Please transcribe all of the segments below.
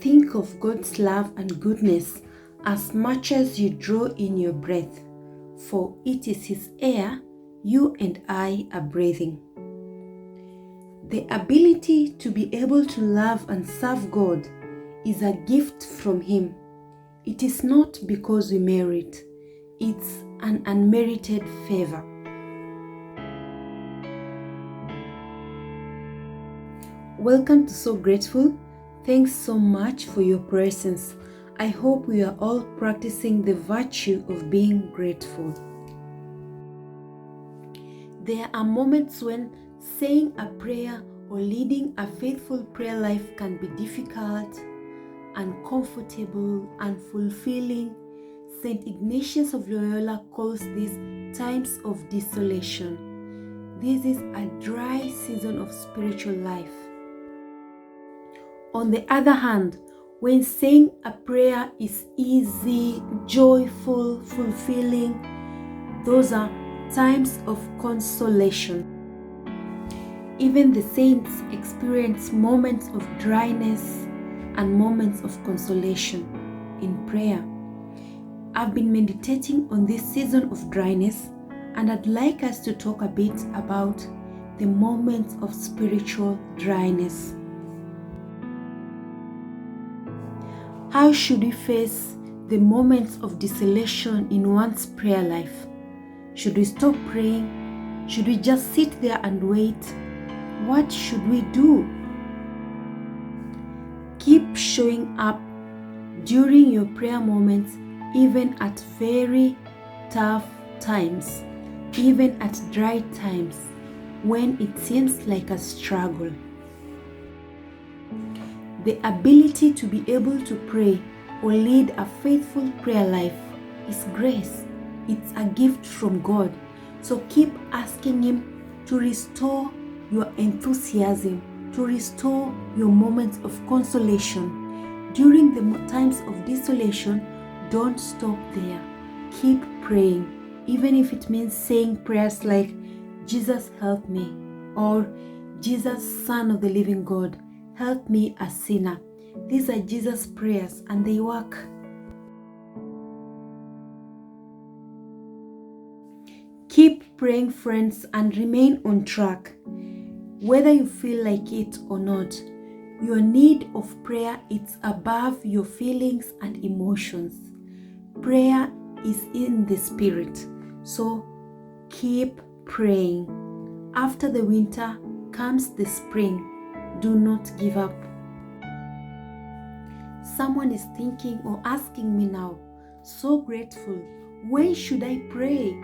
think of God's love and goodness as much as you draw in your breath, for it is His air you and I are breathing. The ability to be able to love and serve God is a gift from Him. It is not because we merit, it's an unmerited favor. Welcome to So Grateful. Thanks so much for your presence. I hope we are all practicing the virtue of being grateful. There are moments when saying a prayer or leading a faithful prayer life can be difficult, uncomfortable, and fulfilling. St. Ignatius of Loyola calls these times of desolation. This is a dry season of spiritual life. On the other hand, when saying a prayer is easy, joyful, fulfilling, those are times of consolation. Even the saints experience moments of dryness and moments of consolation in prayer. I've been meditating on this season of dryness, and I'd like us to talk a bit about the moments of spiritual dryness. How should we face the moments of desolation in one's prayer life? Should we stop praying? Should we just sit there and wait? What should we do? Keep showing up during your prayer moments, even at very tough times, even at dry times, when it seems like a struggle. The ability to be able to pray or lead a faithful prayer life is grace. It's a gift from God. So keep asking Him to restore your enthusiasm, to restore your moments of consolation. During the times of desolation, don't stop there. Keep praying, even if it means saying prayers like, Jesus, help me, or Jesus, Son of the living God, help me, a sinner. These are Jesus' prayers and they work. Keep praying, friends, and remain on track. Whether you feel like it or not, your need of prayer is above your feelings and emotions. Prayer is in the spirit, so keep praying. After the winter comes the spring. Do not give up. Someone is thinking or asking me now, So Grateful, when should I pray?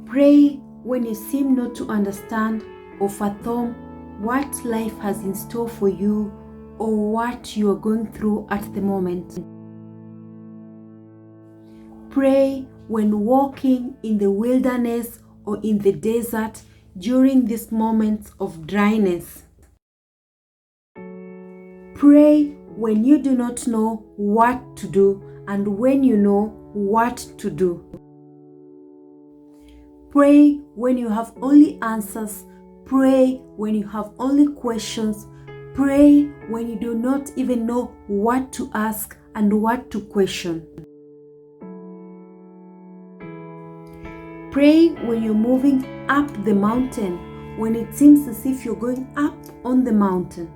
Pray when you seem not to understand or fathom what life has in store for you or what you are going through at the moment. Pray when walking in the wilderness or in the desert during these moments of dryness. Pray when you do not know what to do and when you know what to do. Pray when you have only answers. Pray when you have only questions. Pray when you do not even know what to ask and what to question. Pray when you're moving up the mountain, when it seems as if you're going up on the mountain.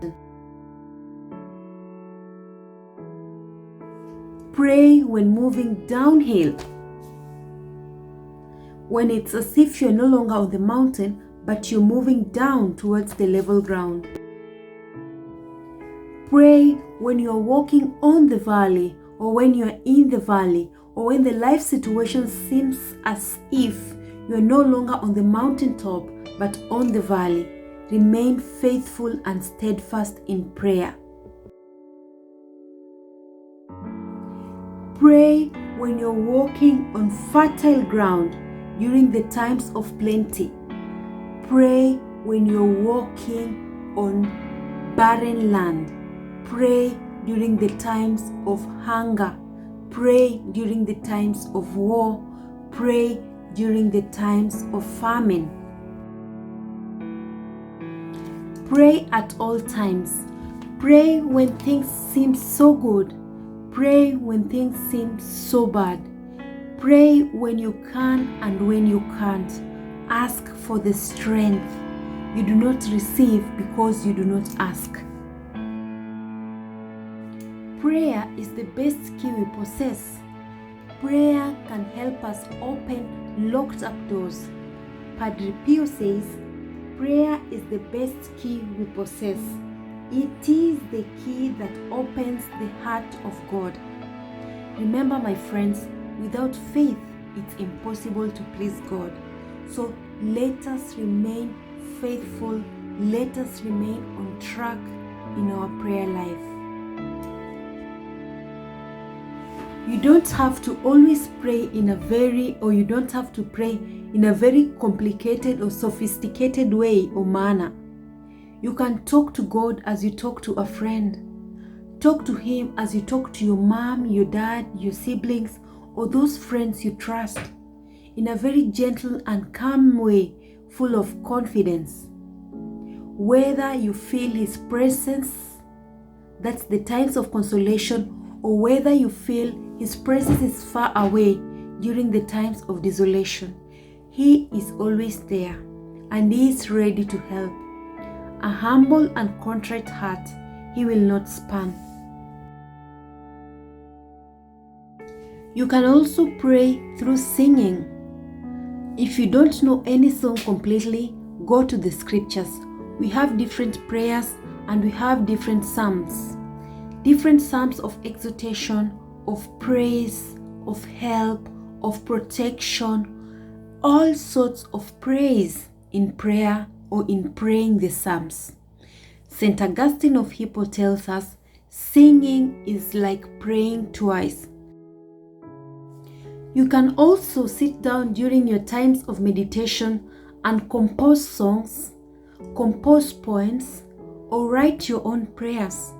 Pray when moving downhill, when it's as if you're no longer on the mountain, but you're moving down towards the level ground. Pray when you're walking on the valley, or when you're in the valley, or when the life situation seems as if you're no longer on the mountaintop, but on the valley. Remain faithful and steadfast in prayer. Pray when you're walking on fertile ground during the times of plenty. Pray when you're walking on barren land. Pray during the times of hunger. Pray during the times of war. Pray during the times of famine. Pray at all times. Pray when things seem so good. Pray when things seem so bad. Pray when you can and when you can't. Ask for the strength. You do not receive because you do not ask. Prayer is the best key we possess. Prayer can help us open locked up doors. Padre Pio says, prayer is the best key we possess. It is the key that opens the heart of God. Remember, my friends, without faith, it's impossible to please God. So let us remain faithful. Let us remain on track in our prayer life. You don't have to always pray you don't have to pray in a very complicated or sophisticated way or manner. You can talk to God as you talk to a friend. Talk to Him as you talk to your mom, your dad, your siblings, or those friends you trust, in a very gentle and calm way, full of confidence. Whether you feel His presence, that's the times of consolation, or whether you feel His presence is far away during the times of desolation, He is always there and He is ready to help. A humble and contrite heart He will not spurn. You can also pray through singing. If you don't know any song completely, go to the scriptures. We have different prayers and we have different psalms. Different psalms of exhortation, of praise, of help, of protection, all sorts of praise in prayer or in praying the psalms. St. Augustine of Hippo tells us, singing is like praying twice. You can also sit down during your times of meditation and compose songs, compose poems, or write your own prayers.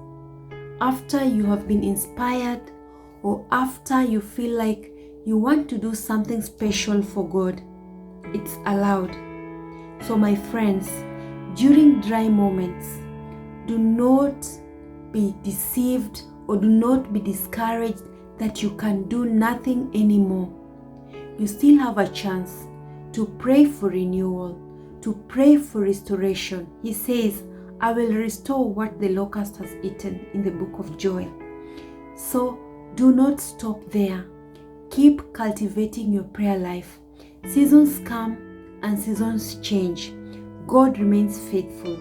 After you have been inspired, or after you feel like you want to do something special for God, it's allowed. So my friends, during dry moments, do not be deceived or do not be discouraged that you can do nothing anymore. You still have a chance to pray for renewal, to pray for restoration. He says, I will restore what the locust has eaten in the book of Joel. So do not stop there. Keep cultivating your prayer life. Seasons come and seasons change. God remains faithful,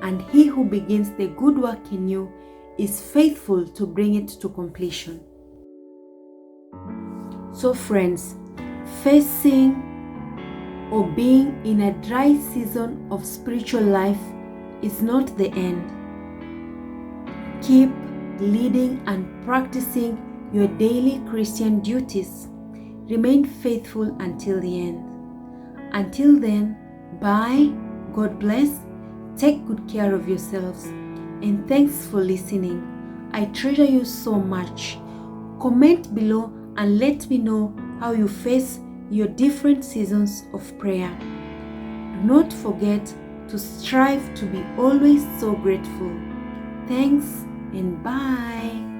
and He who begins the good work in you is faithful to bring it to completion. So friends, facing or being in a dry season of spiritual life is not the end. Keep leading and practicing your daily Christian duties. Remain faithful until the end. Until then, bye, God bless, take good care of yourselves, and thanks for listening. I treasure you so much. Comment below and let me know how you face your different seasons of prayer. Do not forget to strive to be always so grateful. Thanks and bye.